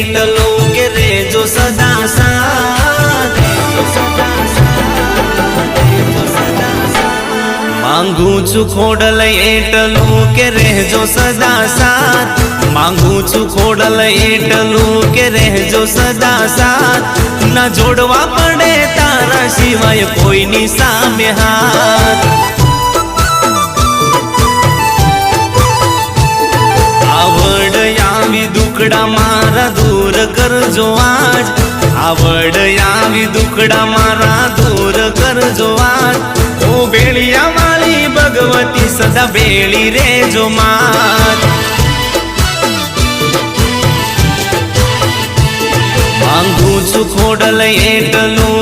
એટલું કે રેજો સદા સાથ, રેજો સદા સાથ, રેજો સદા સાથ. માંગુ છું ખોડલ એટલું કે રહેજો સદા સાથ, માંગુ છું ખોડલ એટલું કે રહેજો સદા સાથ. ના જોડવા પડે તારા સિવાય કોઈની સામે હાથ. આવડ આવી દુખડા મારા દૂર કરજો આજ, આવડ આવી દુખડા મારા દૂર કરજો આજ. ઓ બેળિયા વાળી ભગવતી સદા બેળી રેજો માત. માંગુ છું ખોડલ એટલું